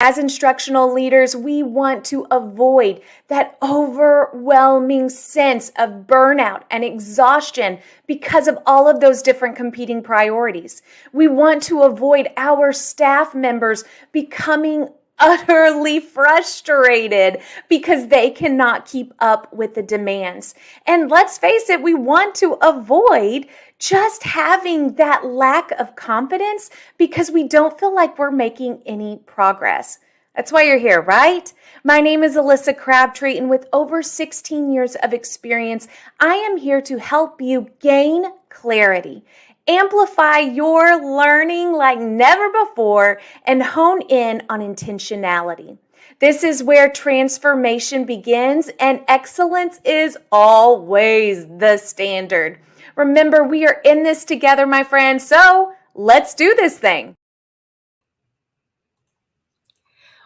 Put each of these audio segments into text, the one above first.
As instructional leaders, we want to avoid that overwhelming sense of burnout and exhaustion because of all of those different competing priorities. We want to avoid our staff members becoming utterly frustrated because they cannot keep up with the demands. And let's face it, we want to avoid just having that lack of confidence because we don't feel like we're making any progress. That's why you're here, right? My name is Alyssa Crabtree, and with over 16 years of experience, I am here to help you gain clarity, amplify your learning like never before, and hone in on intentionality. This is where transformation begins, and excellence is always the standard. Remember, we are in this together, my friends, so let's do this thing.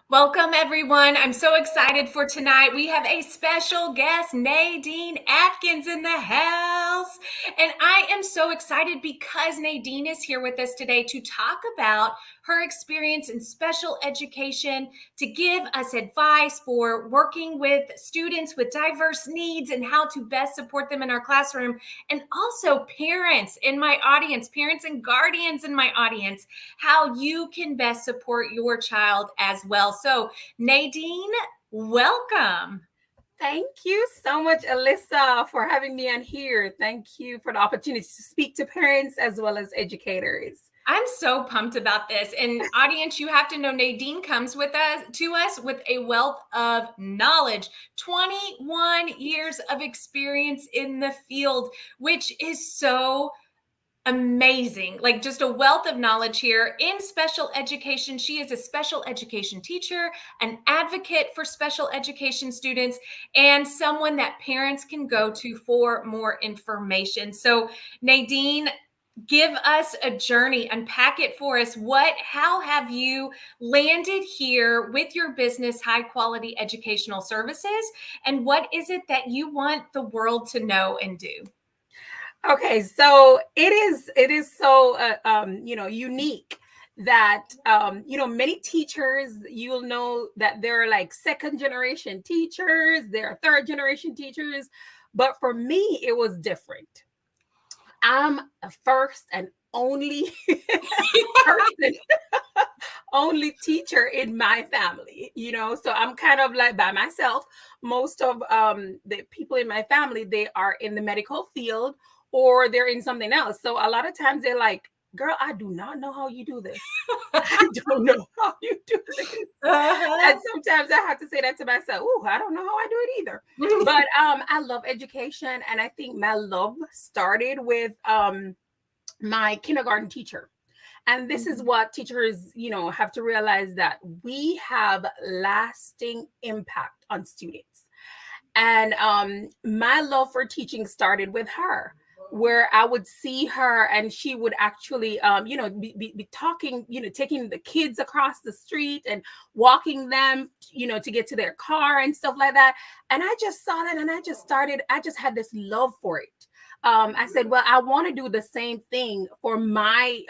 Welcome, everyone. I'm so excited for tonight. We have a special guest, Nadine Atkins, in the house. And I am so excited because Nadine is here with us today to talk about her experience in special education, to give us advice for working with students with diverse needs and how to best support them in our classroom. And also parents in my audience, parents and guardians in my audience, how you can best support your child as well. So Nadine, welcome. Thank you so much, Alyssa, for having me on here. Thank you for the opportunity to speak to parents as well as educators. I'm so pumped about this. And audience, you have to know Nadine comes to us with a wealth of knowledge, 21 years of experience in the field, which is so amazing. Like just a wealth of knowledge here in special education. She is a special education teacher, an advocate for special education students, and someone that parents can go to for more information. So Nadine, give us a journey, unpack it for us. How have you landed here with your business, High Quality Educational Services? And what is it that you want the world to know and do? Okay, so it is so unique that many teachers, you'll know that they're like second generation teachers, they're third generation teachers, but for me it was different. I'm a first and only person, only teacher in my family, so I'm kind of like by myself. Most of the people in my family, they are in the medical field or they're in something else. So a lot of times they're like, girl, I do not know how you do this. I don't know how you do this. And sometimes I have to say that to myself. Oh, I don't know how I do it either. But I love education. And I think my love started with my kindergarten teacher. And this is what teachers, have to realize, that we have lasting impact on students. And my love for teaching started with her, where I would see her and she would actually, be talking, taking the kids across the street and walking them, to get to their car and stuff like that. And I just saw that and I just had this love for it. I said, well, I want to do the same thing for my,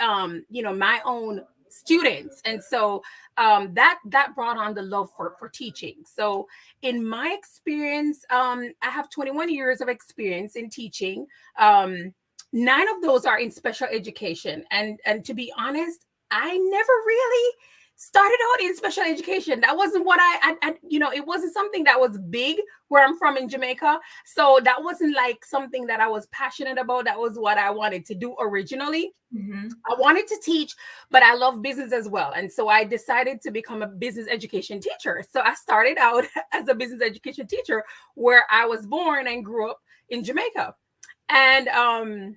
my own students. And so that brought on the love for teaching. So in my experience, I have 21 years of experience in teaching. 9 of those are in special education. And to be honest, I never really started out in special education. That wasn't what I it wasn't something that was big where I'm from in Jamaica. So that wasn't like something that I was passionate about. That was what I wanted to do originally. Mm-hmm. I wanted to teach, but I love business as well. And so I decided to become a business education teacher. So I started out as a business education teacher where I was born and grew up in Jamaica. And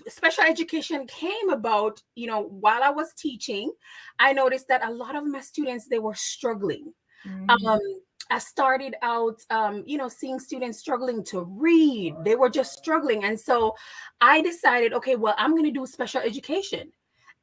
special education came about, while I was teaching. I noticed that a lot of my students, they were struggling. Mm. I started out, seeing students struggling to read. They were just struggling. And so I decided, okay, well, I'm going to do special education.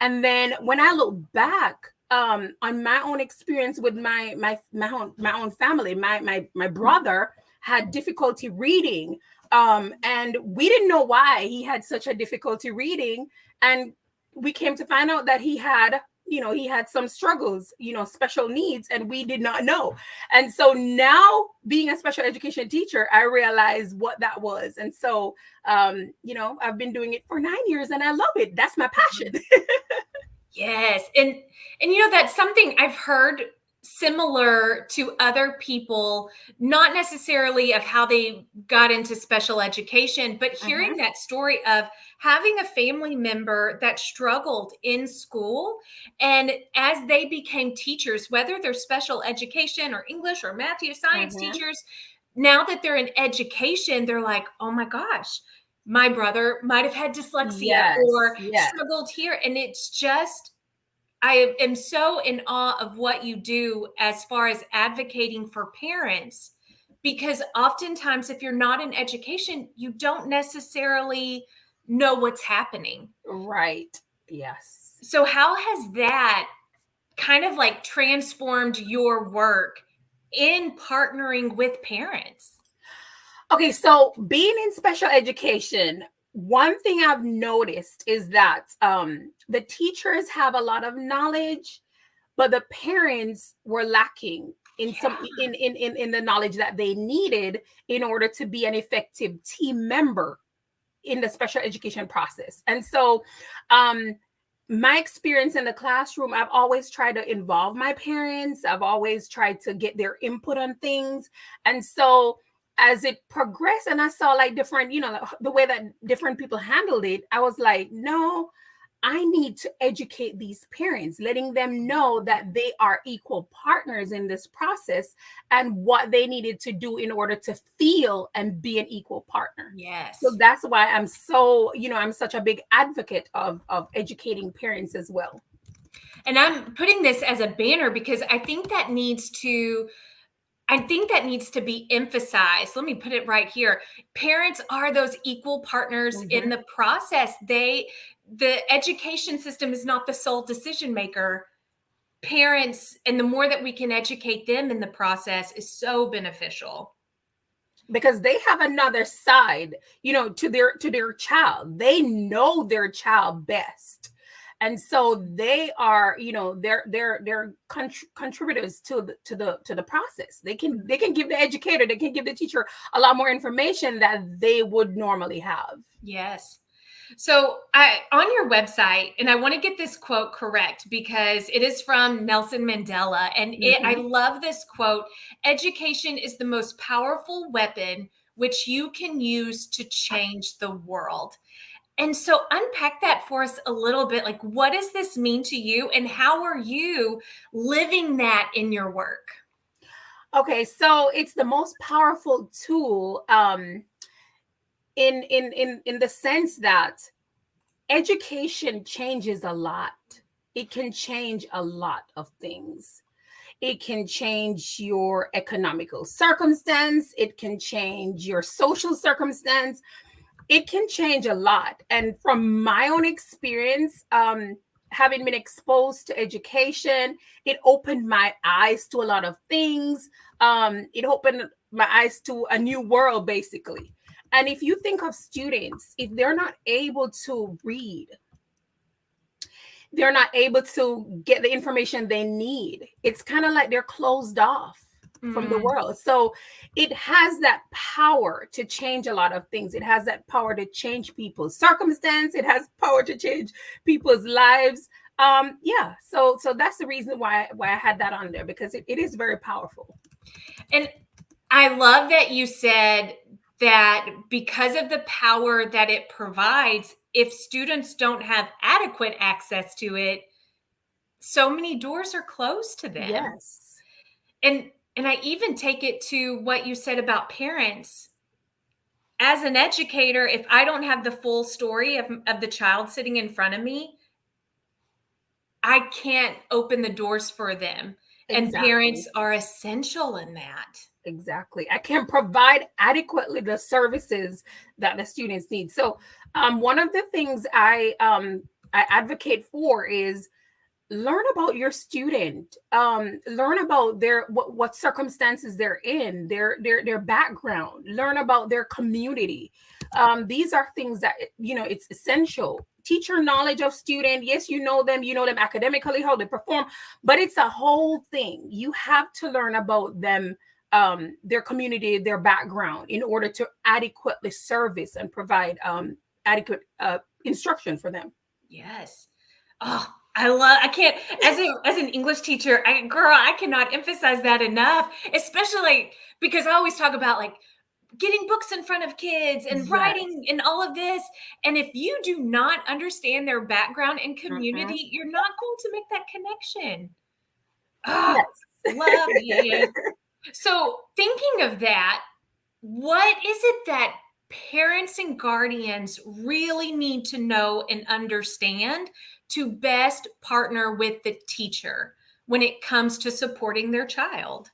And then when I look back on my own experience with my own family, my brother had difficulty reading. And we didn't know why he had such a difficulty reading. And we came to find out that he had, he had some struggles, special needs, and we did not know. And so now, being a special education teacher, I realized what that was. And so, I've been doing it for 9 years and I love it. That's my passion. Yes. And that's something I've heard similar to other people, not necessarily of how they got into special education, but hearing that story of having a family member that struggled in school. And as they became teachers, whether they're special education or English or math or science teachers, now that they're in education, they're like, oh my gosh, my brother might have had dyslexia or struggled here. And it's just, I am so in awe of what you do as far as advocating for parents, because oftentimes if you're not in education, you don't necessarily know what's happening. Right. Yes. So how has that kind of like transformed your work in partnering with parents? Okay, so being in special education, one thing I've noticed is that the teachers have a lot of knowledge, but the parents were lacking in some in the knowledge that they needed in order to be an effective team member in the special education process. And so my experience in the classroom, I've always tried to involve my parents. I've always tried to get their input on things. And so as it progressed and I saw like different, the way that different people handled it, I was like, no, I need to educate these parents, letting them know that they are equal partners in this process and what they needed to do in order to feel and be an equal partner. Yes. So that's why I'm so, I'm such a big advocate of educating parents as well. And I'm putting this as a banner because I think that needs to be emphasized. Let me put it right here. Parents are those equal partners in the process. The education system is not the sole decision maker. Parents, and the more that we can educate them in the process is so beneficial. Because they have another side, to their child. They know their child best. And so they are, they're contributors to the process. They can give the educator, they can give the teacher a lot more information that they would normally have. Yes. So on your website, and I want to get this quote correct because it is from Nelson Mandela, and I love this quote: "Education is the most powerful weapon which you can use to change the world." And so unpack that for us a little bit. Like, what does this mean to you and how are you living that in your work? Okay, so it's the most powerful tool in the sense that education changes a lot. It can change a lot of things. It can change your economical circumstance. It can change your social circumstance. It can change a lot. And from my own experience, having been exposed to education, it opened my eyes to a lot of things. It opened my eyes to a new world, basically. And if you think of students, if they're not able to read, they're not able to get the information they need, it's kind of like they're closed off from the world. So it has that power to change a lot of things. It has that power to change people's circumstance. It has power to change people's lives. So that's the reason why I had that on there, because it is very powerful. And I love that you said that because of the power that it provides, if students don't have adequate access to it, so many doors are closed to them. Yes. And I even take it to what you said about parents. As an educator, if I don't have the full story of the child sitting in front of me, I can't open the doors for them. Exactly. And parents are essential in that. Exactly. I can provide adequately the services that the students need. So one of the things I advocate for is learn about your student, learn about their what circumstances they're in, their background, learn about their community, These are things that, it's essential. Teacher knowledge of student, yes, you know them academically, how they perform, but it's a whole thing. You have to learn about them, their community, their background, in order to adequately service and provide adequate instruction for them. Yes. Oh, I can't, as an English teacher, I cannot emphasize that enough, especially because I always talk about like getting books in front of kids and writing and all of this. And if you do not understand their background and community, you're not going to make that connection. Oh, yes. Love it. So thinking of that, what is it that parents and guardians really need to know and understand to best partner with the teacher when it comes to supporting their child?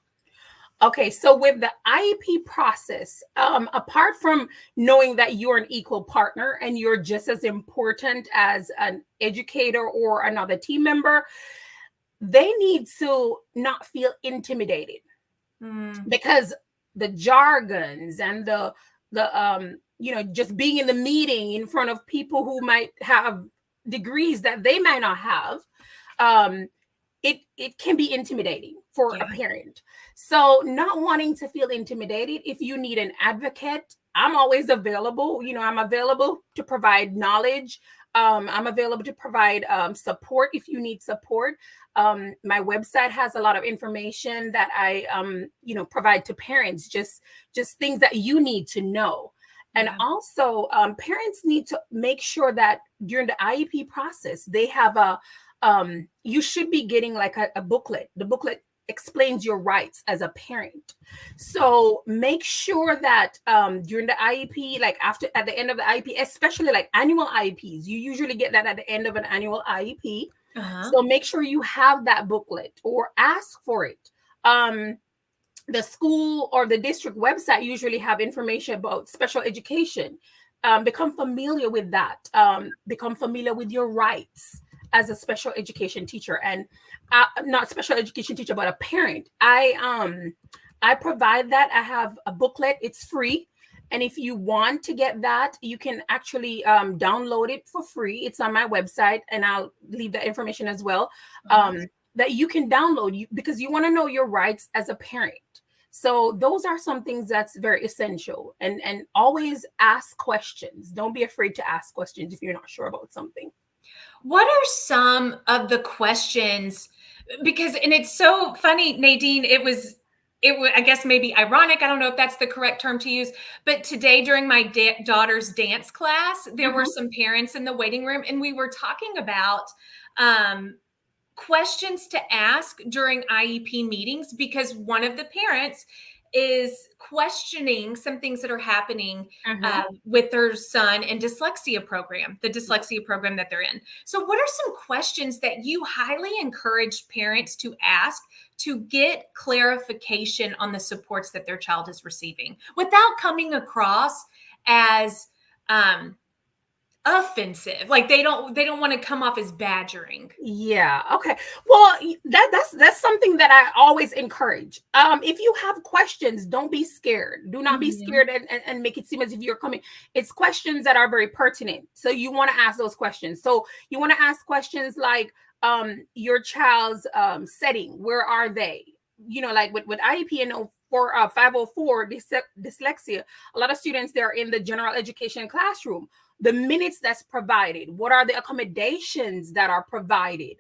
Okay, so with the IEP process, apart from knowing that you're an equal partner and you're just as important as an educator or another team member, they need to not feel intimidated, because the jargons and the just being in the meeting in front of people who might have degrees that they might not have, it can be intimidating for a parent. So not wanting to feel intimidated, if you need an advocate, I'm always available. I'm available to provide knowledge. I'm available to provide support if you need support. My website has a lot of information that I provide to parents, just things that you need to know. And also, parents need to make sure that during the IEP process, they have you should be getting like a booklet. The booklet explains your rights as a parent. So make sure that during the IEP, like at the end of the IEP, especially like annual IEPs, you usually get that at the end of an annual IEP. So make sure you have that booklet or ask for it. The school or the district website usually have information about special education. Become familiar with that. Become familiar with your rights as a special education teacher, and not special education teacher, but a parent. I provide that. I have a booklet. It's free. And if you want to get that, you can actually download it for free. It's on my website, and I'll leave that information as well, that you can download because you want to know your rights as a parent. So those are some things that's very essential, and always ask questions. Don't be afraid to ask questions if you're not sure about something. What are some of the questions? Because, and it's so funny, Nadine, it was, I guess maybe ironic. I don't know if that's the correct term to use, but today during my daughter's dance class, there were some parents in the waiting room, and we were talking about questions to ask during IEP meetings, because one of the parents is questioning some things that are happening with their son and the dyslexia program that they're in. So what are some questions that you highly encourage parents to ask to get clarification on the supports that their child is receiving without coming across as offensive? Like they don't want to come off as badgering. Yeah. Okay. Well, that's something that I always encourage. If you have questions, don't be scared. Do not be scared and make it seem as if you're coming. It's questions that are very pertinent. So you want to ask those questions. So you want to ask questions like your child's setting. Where are they? Like with IEP and 504 dyslexia, a lot of students, they're in the general education classroom. The minutes that's provided, what are the accommodations that are provided?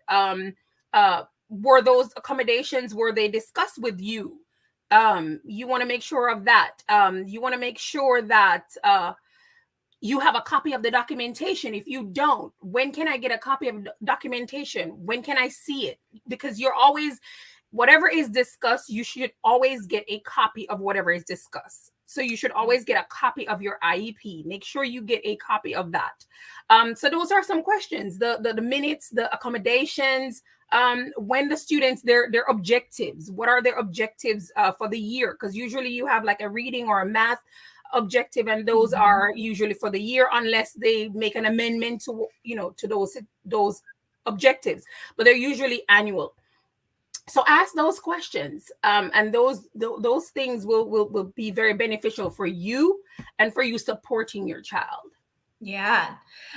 Were those accommodations, were they discussed with you? You want to make sure of that. You want to make sure that you have a copy of the documentation. If you don't, when can I get a copy of documentation? When can I see it? Because you're always, whatever is discussed, you should always get a copy of whatever is discussed. So you should always get a copy of your IEP. Make sure you get a copy of that. So those are some questions, the minutes, the accommodations, when the students, their objectives, what are their objectives for the year? Because usually you have like a reading or a math objective, and those are usually for the year, unless they make an amendment to, to those objectives, but they're usually annual. So ask those questions, and those things will be very beneficial for you and for you supporting your child. Yeah.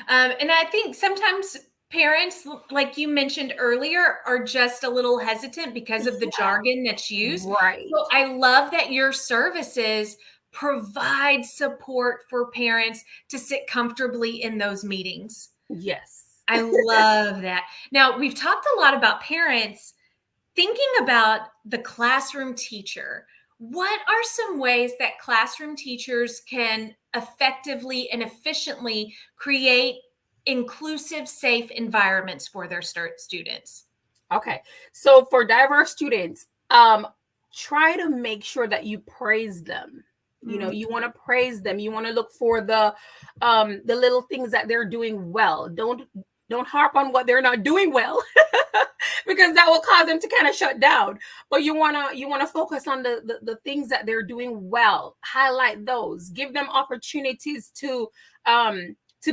And I think sometimes parents, like you mentioned earlier, are just a little hesitant because of the jargon that's used. Right. So I love that your services provide support for parents to sit comfortably in those meetings. Yes. I love that. Now, we've talked a lot about parents. Thinking about the classroom teacher, what are some ways that classroom teachers can effectively and efficiently create inclusive, safe environments for their students? Okay. So for diverse students, try to make sure that you praise them. You know, you want to praise them. You want to look for the little things that they're doing well. Don't harp on what they're not doing well because that will cause them to kind of shut down. But you wanna focus on the things that they're doing well. Highlight those. Give them opportunities to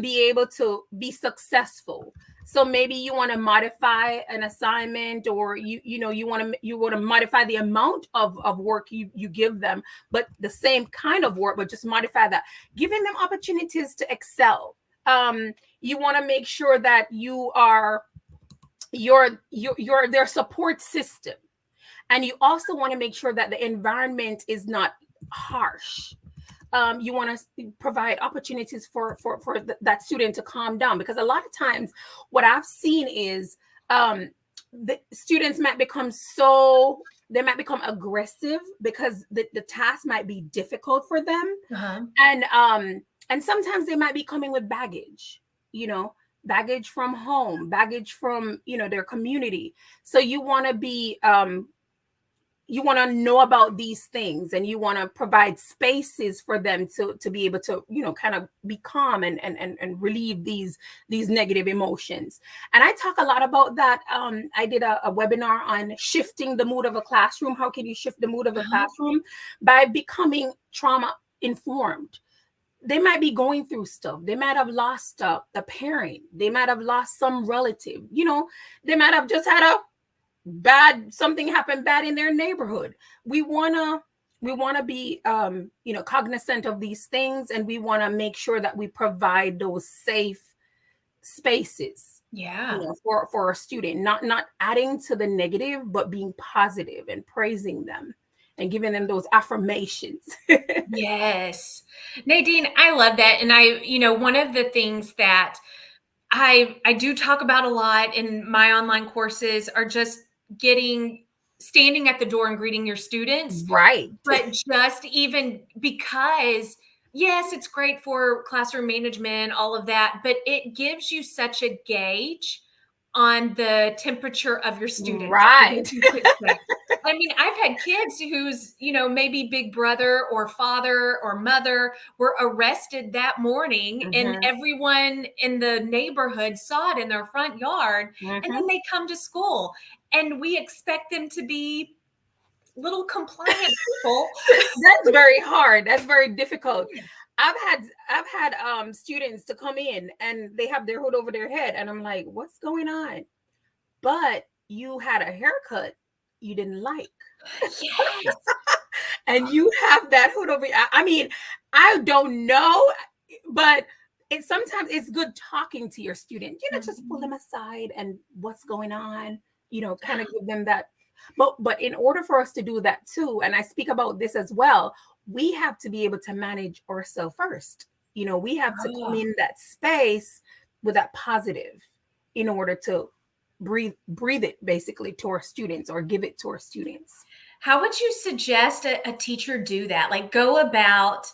be able to be successful. So maybe you want to modify an assignment, or you want to modify the amount of work you give them, but the same kind of work, but just modify that, giving them opportunities to excel. You want to make sure that you are your their support system, and you also want to make sure that the environment is not harsh. You want to provide opportunities for that student to calm down, because a lot of times what I've seen is the students might become aggressive because the task might be difficult for them. Uh-huh. And sometimes they might be coming with baggage, baggage from home, baggage from their community. So you want to know about these things, and you want to provide spaces for them to be able to kind of be calm and relieve these negative emotions. And I talk a lot about that. I did a webinar on shifting the mood of a classroom. How can you shift the mood of a classroom? By becoming trauma informed. They might be going through stuff. They might have lost a parent. They might have lost some relative. They might have just had something happened bad in their neighborhood. We want to be cognizant of these things, and we want to make sure that we provide those safe spaces, for a student, not adding to the negative, but being positive and praising them and giving them those affirmations. Yes. Nadine, I love that. And one of the things that I do talk about a lot in my online courses are just standing at the door and greeting your students. Right. But just even because, yes, it's great for classroom management, all of that, but it gives you such a gauge on the temperature of your students. Right. I mean, I've had kids whose, maybe big brother or father or mother were arrested that morning, and everyone in the neighborhood saw it in their front yard, and then they come to school, and we expect them to be little compliant people. That's very hard. That's very difficult. I've had students to come in and they have their hood over their head, and I'm like, what's going on? But you had a haircut you didn't like. Yes. And you have that hood over. I mean, I don't know, but sometimes it's good talking to your student. Just pull them aside and what's going on. Kind of give them that. But in order for us to do that too, and I speak about this as well, we have to be able to manage ourselves first. We have to come in that space with that positive in order to breathe it basically to our students, or give it to our students. How would you suggest a teacher do that? Like, go about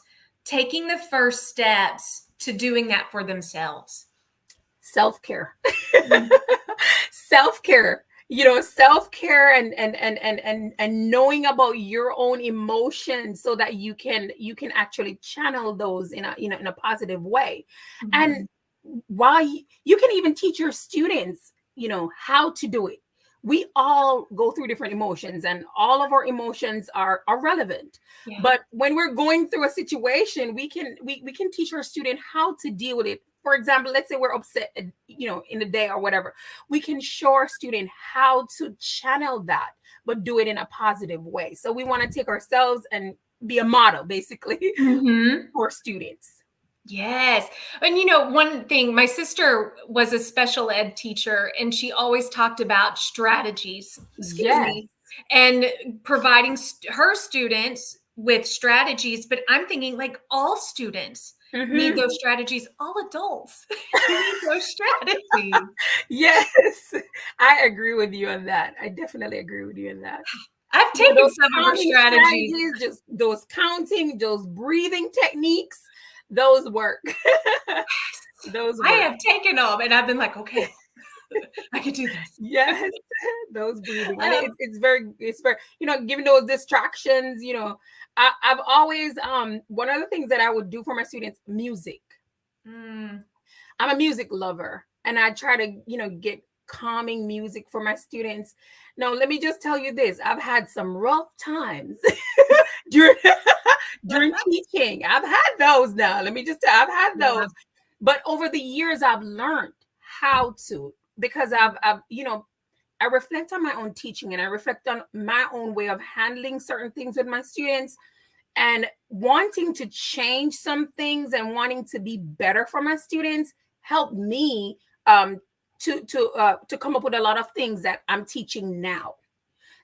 taking the first steps to doing that for themselves? Self-care. Self-care. Self-care and knowing about your own emotions, so that you can actually channel those in a positive way. And while you can even teach your students how to do it. We all go through different emotions, and all of our emotions are relevant. But when we're going through a situation, we can teach our student how to deal with it for example, let's say we're upset, in the day or whatever, we can show our student how to channel that, but do it in a positive way. So we want to take ourselves and be a model, basically, for students. Yes. And one thing, my sister was a special ed teacher, and she always talked about strategies, and providing her students with strategies. But I'm thinking, like, all students need those strategies. All adults need those strategies. Yes, I agree with you on that. I definitely agree with you on that. I've taken some of her strategies. Just those counting, those breathing techniques, those work. Those work. I have taken them, and I've been like, okay, I can do this. Yes, those breathing. And it's very, given those distractions, I've always, one of the things that I would do for my students, music. I'm a music lover, and I try to, get calming music for my students. Now, let me just tell you this. I've had some rough times during teaching. I've had those now. Let me just tell you, I've had those. But over the years, I've learned how to, because I reflect on my own teaching, and I reflect on my own way of handling certain things with my students, and wanting to change some things and wanting to be better for my students helped me to come up with a lot of things that I'm teaching now.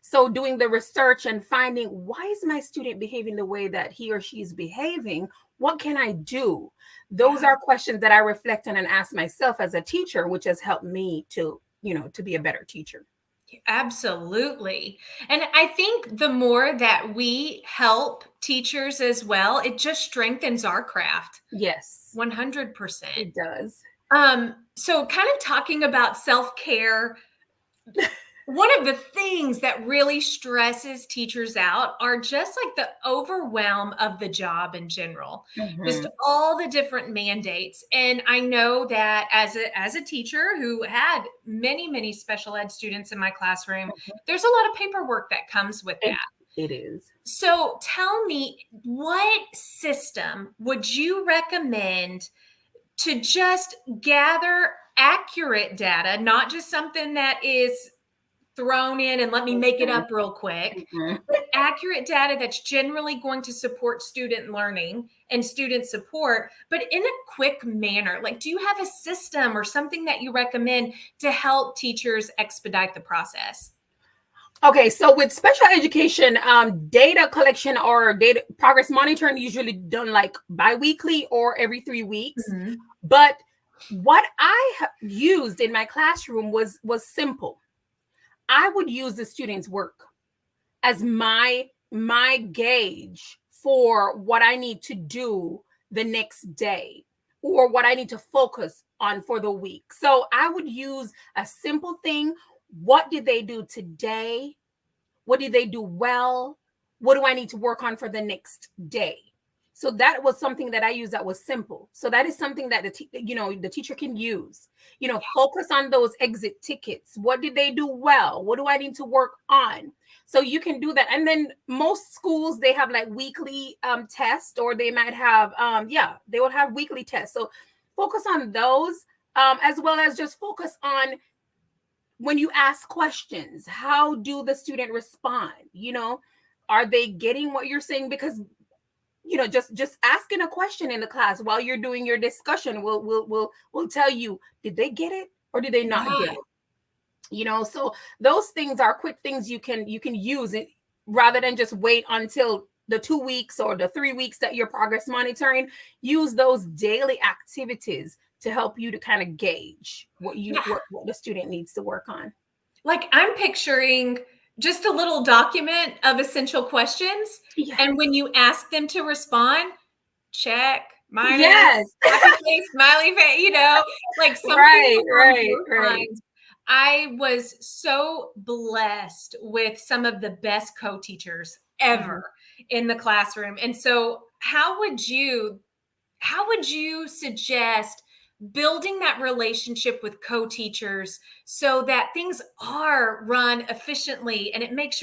So doing the research and finding, why is my student behaving the way that he or she is behaving? What can I do? Those are questions that I reflect on and ask myself as a teacher, which has helped me to be a better teacher. Absolutely. And I think the more that we help teachers as well, it just strengthens our craft. Yes. 100%. It does. So kind of talking about self-care, one of the things that really stresses teachers out are just like the overwhelm of the job in general, just all the different mandates. And I know that as a teacher who had many, many special ed students in my classroom, there's a lot of paperwork that comes with that. It is. So tell me, what system would you recommend to just gather accurate data, not just something that is thrown in and let me make it up real quick, but accurate data that's generally going to support student learning and student support, but in a quick manner? Like, do you have a system or something that you recommend to help teachers expedite the process? Okay, so with special education, data collection or data progress monitoring usually done like bi-weekly or every 3 weeks. But what I used in my classroom was simple. I would use the students' work as my gauge for what I need to do the next day or what I need to focus on for the week. So I would use a simple thing. What did they do today? What did they do well? What do I need to work on for the next day? So that was something that I used that was simple. So that is something that the teacher can use. Focus on those exit tickets. What did they do well? What do I need to work on? So you can do that. And then most schools, they have like weekly tests, or they might have they will have weekly tests. So focus on those, as well as just focus on when you ask questions, how do the student respond? Are they getting what you're saying? Because just asking a question in the class while you're doing your discussion will tell you, did they get it or did they not get it? So those things are quick things you can use it, rather than just wait until the 2 weeks or the 3 weeks that you're progress monitoring. Use those daily activities to help you to kind of gauge what the student needs to work on. Like, I'm picturing just a little document of essential questions. And when you ask them to respond, check, minus, happy face, smiley face, like something right. I was so blessed with some of the best co-teachers ever in the classroom. And so how would you suggest building that relationship with co-teachers so that things are run efficiently? And it made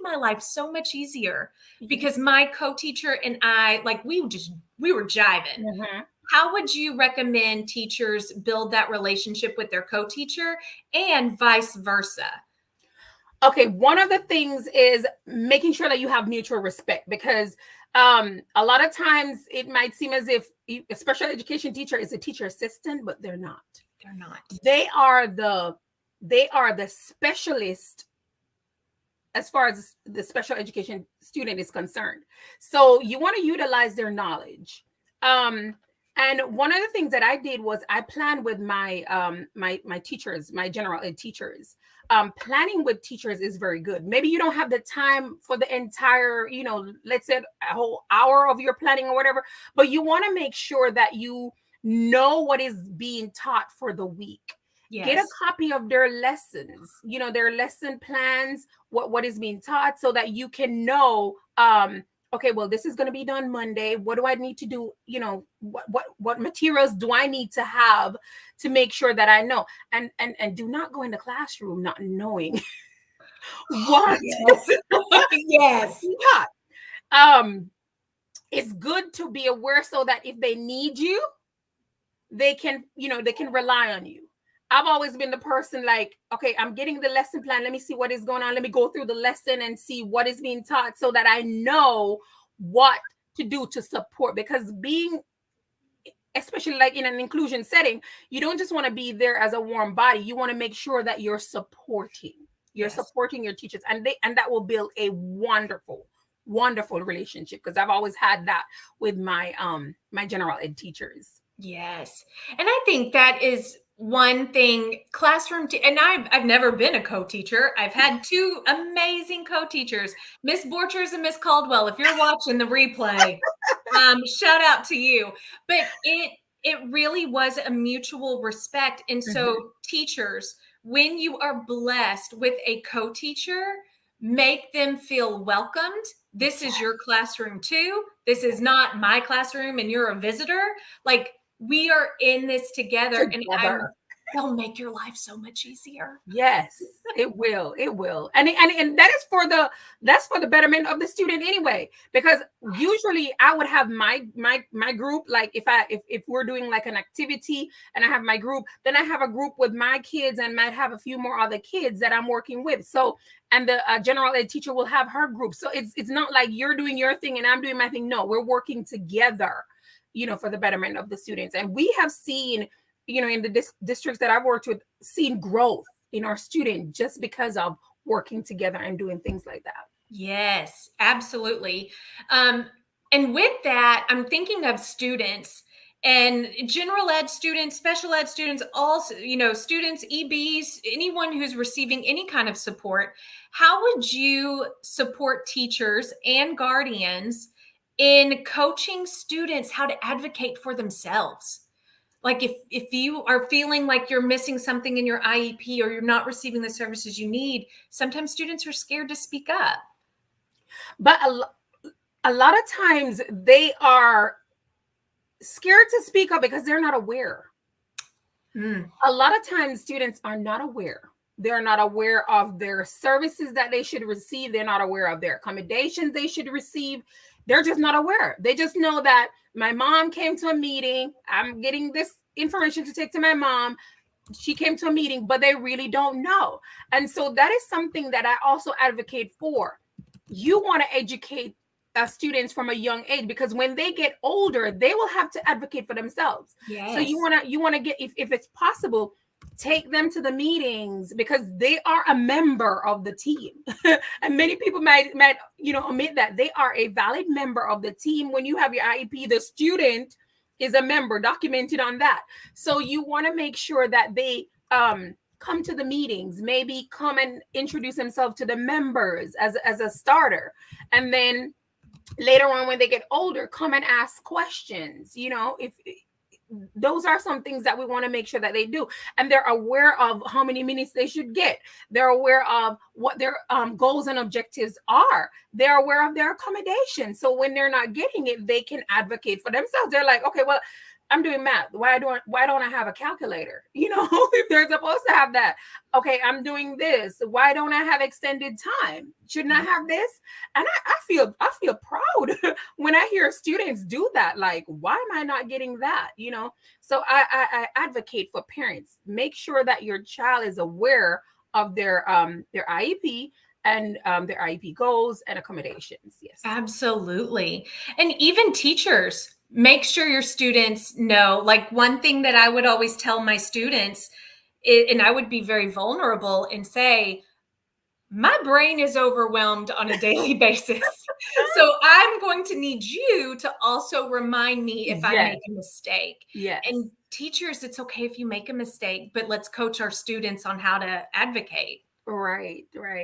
my life so much easier, because my co-teacher and I, like, we were jiving. how would you recommend teachers build that relationship with their co-teacher and vice versa? Okay, one of the things is making sure that you have mutual respect, because a lot of times it might seem as if a special education teacher is a teacher assistant, but they're not. They're not. They are the specialist as far as the special education student is concerned. So you want to utilize their knowledge. And one of the things that I did was I planned with my my teachers, my general ed teachers. Planning with teachers is very good. Maybe you don't have the time for the entire, let's say a whole hour of your planning or whatever, but you want to make sure that you know what is being taught for the week. Yes. Get a copy of their lessons, their lesson plans, what is being taught, so that you can know, okay, well, this is going to be done Monday. What do I need to do? What materials do I need to have to make sure that I know? And do not go in the classroom not knowing what. Yes. It's good to be aware so that if they need you, they can rely on you. I've always been the person like, okay, I'm getting the lesson plan. Let me see what is going on. Let me go through the lesson and see what is being taught so that I know what to do to support. Because being, especially like in an inclusion setting, you don't just want to be there as a warm body. You want to make sure that you're supporting. You're supporting your teachers, and that will build a wonderful relationship, because I've always had that with my my general ed teachers. Yes. And I think that is one thing, classroom, and I've never been a co-teacher. I've had two amazing co-teachers, Miss Borchers and Miss Caldwell. If you're watching the replay, shout out to you. But it really was a mutual respect. And so teachers, when you are blessed with a co-teacher, make them feel welcomed. This is your classroom too. This is not my classroom and you're a visitor. Like, we are in this together. And they'll make your life so much easier. Yes, it will. It will. And that is for the betterment of the student anyway, because usually I would have my group, like if we're doing like an activity and I have my group, then I have a group with my kids and might have a few more other kids that I'm working with. So, and the general ed teacher will have her group. So it's not like you're doing your thing and I'm doing my thing. No, we're working together, for the betterment of the students. And we have seen, in the districts that I've worked with, seen growth in our students just because of working together and doing things like that. Yes, absolutely. And with that, I'm thinking of students and general ed students, special ed students, also, students, EBs, anyone who's receiving any kind of support. How would you support teachers and guardians in coaching students how to advocate for themselves? Like if you are feeling like you're missing something in your IEP or you're not receiving the services you need, sometimes students are scared to speak up. But a lot of times they are scared to speak up because they're not aware. A lot of times students are not aware. They're not aware of their services that they should receive. They're not aware of their accommodations they should receive. They're just not aware. They just know that my mom came to a meeting. I'm getting this information to take to my mom. She came to a meeting, but they really don't know. And so that is something that I also advocate for. You want to educate students from a young age, because when they get older, they will have to advocate for themselves. Yes. So you want to get, if it's possible, take them to the meetings, because they are a member of the team. And many people might omit that they are a valid member of the team. When you have your IEP, the student is a member, documented on that. So you want to make sure that they come to the meetings, maybe come and introduce themselves to the members as a starter. And then later on, when they get older, come and ask questions. If those are some things that we want to make sure that they do. And they're aware of how many minutes they should get. They're aware of what their goals and objectives are. They're aware of their accommodation. So when they're not getting it, they can advocate for themselves. They're like, okay, well, I'm doing math. Why don't I have a calculator? If they're supposed to have that. Okay, I'm doing this. Why don't I have extended time? Shouldn't I have this? And I feel proud when I hear students do that. Like, why am I not getting that? So I advocate for parents. Make sure that your child is aware of their IEP and their IEP goals and accommodations. Yes. Absolutely. And even teachers, make sure your students know. Like, one thing that I would always tell my students, and I would be very vulnerable and say, my brain is overwhelmed on a daily basis. So I'm going to need you to also remind me if I Yes. make a mistake. Yes. And teachers, it's okay if you make a mistake, but let's coach our students on how to advocate. Right.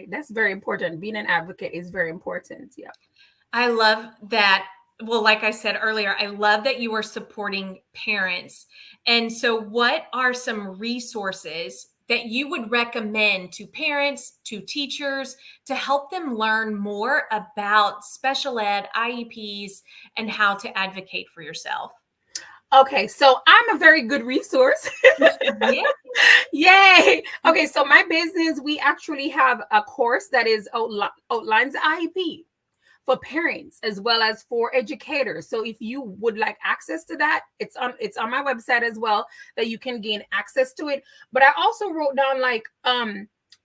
That's very important. Being an advocate is very important. Yeah. I love that. Well, like I said earlier, I love that you are supporting parents. And so, what are some resources that you would recommend to parents, to teachers, to help them learn more about special ed, IEPs, and how to advocate for yourself? Okay, so I'm a very good resource. Yeah. Yay. Okay, so my business, we actually have a course that is outlines the IEP for parents as well as for educators. So if you would like access to that, it's on my website as well, that you can gain access to it. But I also wrote down, like,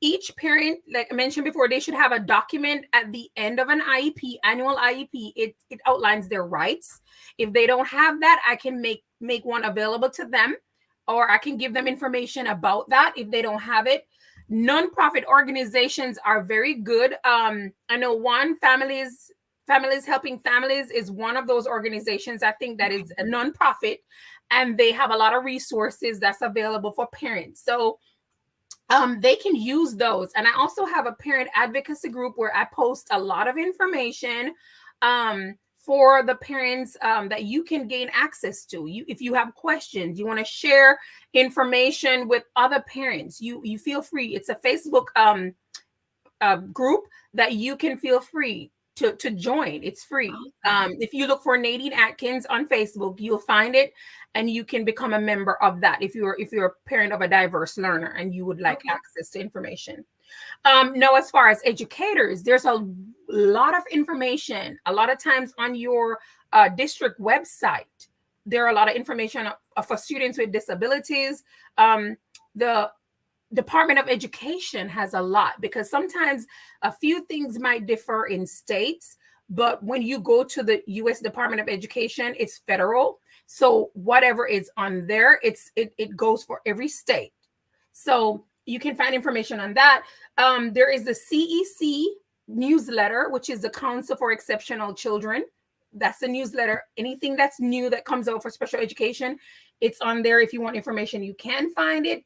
each parent, like I mentioned before, they should have a document at the end of an IEP, annual IEP. It outlines their rights. If they don't have that, I can make one available to them, or I can give them information about that if they don't have it. Nonprofit organizations are very good. I know one, Families Helping Families is one of those organizations. I think that is a nonprofit, and they have a lot of resources that's available for parents. So they can use those. And I also have a parent advocacy group where I post a lot of information for the parents that you can gain access to. If you have questions, you want to share information with other parents, you feel free. It's a Facebook group that you can feel free to join. It's free. If you look for Nadine Atkins on Facebook, you'll find it, and you can become a member of that if you're a parent of a diverse learner and you would like access to information. Now, as far as educators, there's a lot of information. A lot of times on your district website, there are a lot of information for students with disabilities. The Department of Education has a lot, because sometimes a few things might differ in states, but when you go to the U.S. Department of Education, it's federal. So whatever is on there, it goes for every state. So you can find information on that. There is the CEC newsletter, which is the Council for Exceptional Children. That's the newsletter. Anything that's new that comes out for special education, it's on there. If you want information, you can find it.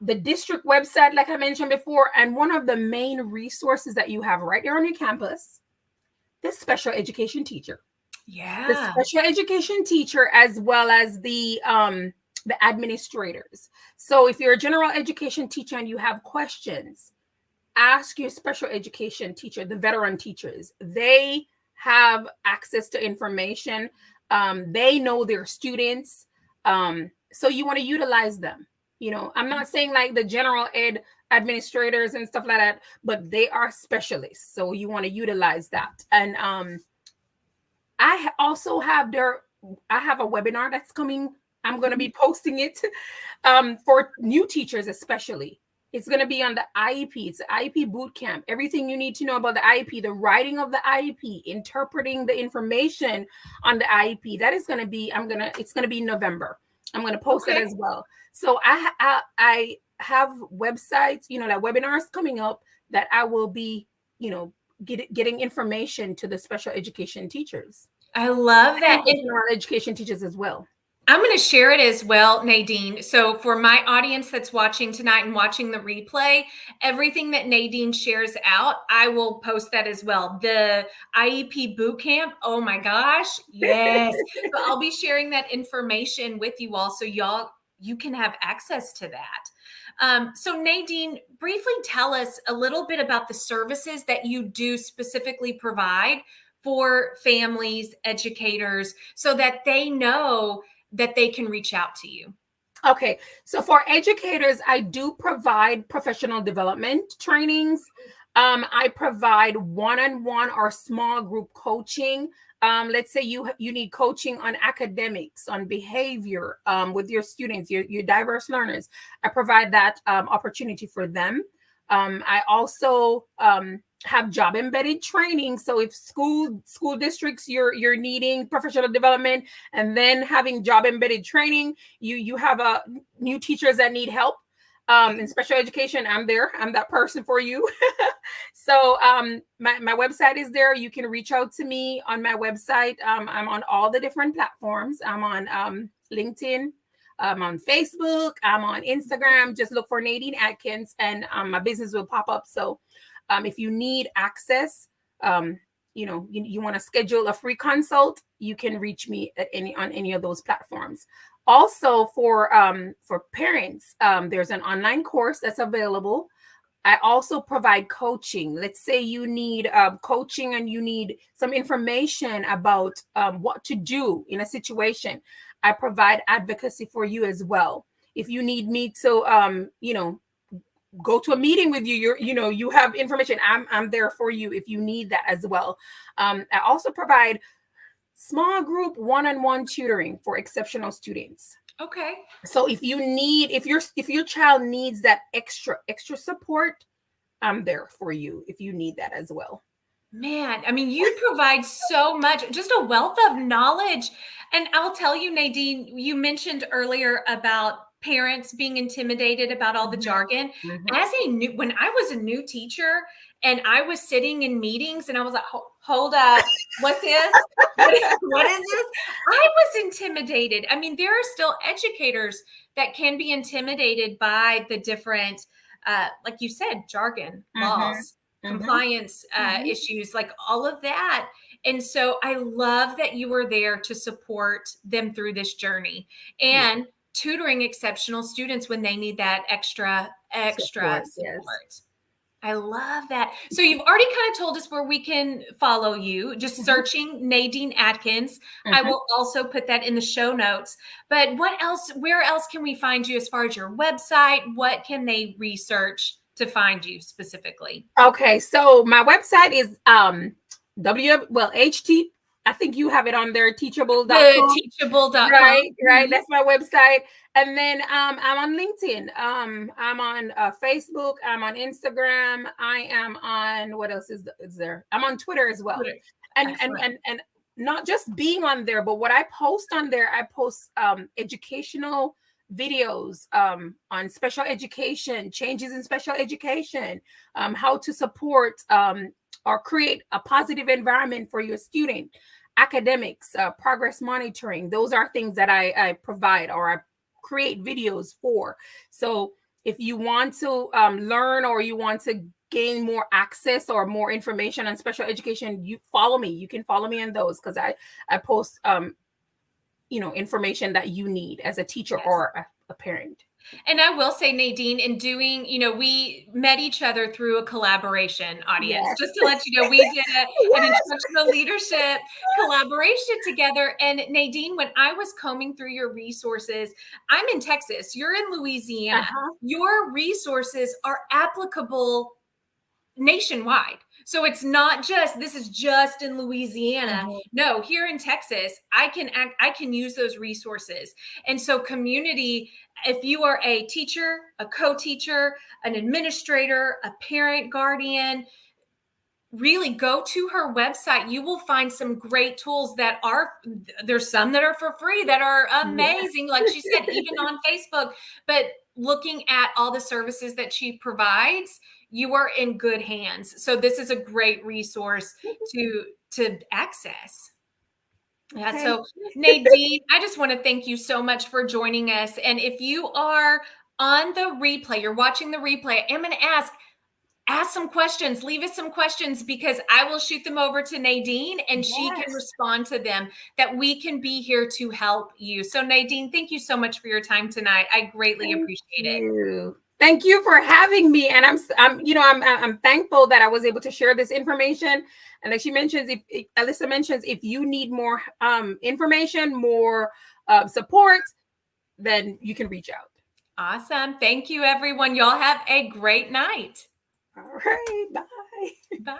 The district website, like I mentioned before, and one of the main resources that you have right there on your campus, the special education teacher. Yeah. The special education teacher, as well as the administrators. So if you're a general education teacher and you have questions, ask your special education teacher, the veteran teachers. They have access to information. They know their students. So you want to utilize them. I'm not saying like the general ed administrators and stuff like that, but they are specialists. So you want to utilize that. And I also have I have a webinar that's coming. I'm going to be posting it for new teachers, especially. It's going to be on the IEP. It's the IEP boot camp. Everything you need to know about the IEP, the writing of the IEP, interpreting the information on the IEP. That is going to be, it's going to be in November. I'm going to post it as well. So I have websites, like webinars coming up that I will be, getting information to the special education teachers. I love that. And general education teachers as well. I'm going to share it as well, Nadine. So for my audience that's watching tonight and watching the replay, everything that Nadine shares out, I will post that as well. The IEP bootcamp, oh my gosh, yes. So I'll be sharing that information with you all, so you can have access to that. So Nadine, briefly tell us a little bit about the services that you do specifically provide for families, educators, so that they know that they can reach out to you? Okay, so for educators, I do provide professional development trainings. I provide one-on-one or small group coaching. Let's say you need coaching on academics, on behavior, with your students, your diverse learners. I provide that opportunity for them. I also have job embedded training. So if school districts you're needing professional development and then having job embedded training, you have new teachers that need help in special education, I'm there. I'm that person for you. So my website is there. You can reach out to me on my website. I'm on all the different platforms. I'm on LinkedIn. I'm on Facebook. I'm on Instagram. Just look for Nadine Atkins, and my business will pop up. So if you need access, you want to schedule a free consult, you can reach me on any of those platforms. Also for parents, there's an online course that's available. I also provide coaching. Let's say you need coaching and you need some information about what to do in a situation. I provide advocacy for you as well. If you need me to, go to a meeting with you, you have information, I'm there for you if you need that as well. I also provide small group one-on-one tutoring for exceptional students. Okay. So if your child needs that extra support, I'm there for you if you need that as well. Man, I mean, you provide so much, just a wealth of knowledge. And I'll tell you, Nadine, you mentioned earlier about parents being intimidated about all the jargon. Mm-hmm. When I was a new teacher and I was sitting in meetings and I was like, hold up, what's this? What is this? I was intimidated. I mean, there are still educators that can be intimidated by the different, like you said, jargon, laws, compliance issues, like all of that. And so I love that you were there to support them through this journey and tutoring exceptional students when they need that extra support. Yes. I love that. So you've already kind of told us where we can follow you, just searching Nadine Atkins. I will also put that in the show notes. But what else, where else can we find you as far as your website? What can they research to find you specifically? Okay, so my website is HT. I think you have it on there, teachable.com. Teachable.com. Right. That's my website. And then I'm on LinkedIn. I'm on Facebook. I'm on Instagram. I am on, what else is there? I'm on Twitter as well. And not just being on there, but what I post on there, I post educational videos on special education, changes in special education, how to support or create a positive environment for your student, academics, progress monitoring. Those are things that I provide or I create videos for. So if you want to learn or you want to gain more access or more information on special education, you follow me. You can follow me on those because I post information that you need as a teacher or a parent. And I will say, Nadine, in doing, we met each other through a collaboration, audience. Just to let you know, we did an instructional leadership collaboration together. And Nadine, when I was combing through your resources, I'm in Texas, you're in Louisiana. Your resources are applicable nationwide. So it's not just, this is just in Louisiana. No, here in Texas, I can use those resources. And so community, if you are a teacher, a co-teacher, an administrator, a parent, guardian, really go to her website. You will find some great tools there's some that are for free that are amazing. Like she said, even on Facebook, but looking at all the services that she provides, you are in good hands. So this is a great resource to access. Yeah. So Nadine, I just want to thank you so much for joining us. And if you are on the replay, you're watching the replay, I'm going to ask some questions, leave us some questions, because I will shoot them over to Nadine and she can respond to them, that we can be here to help you. So Nadine, thank you so much for your time tonight. I greatly appreciate it. Thank you for having me. And I'm thankful that I was able to share this information. And like she mentions, if Alyssa mentions, if you need more information, more support, then you can reach out. Awesome. Thank you, everyone. Y'all have a great night. All right. Bye. Bye.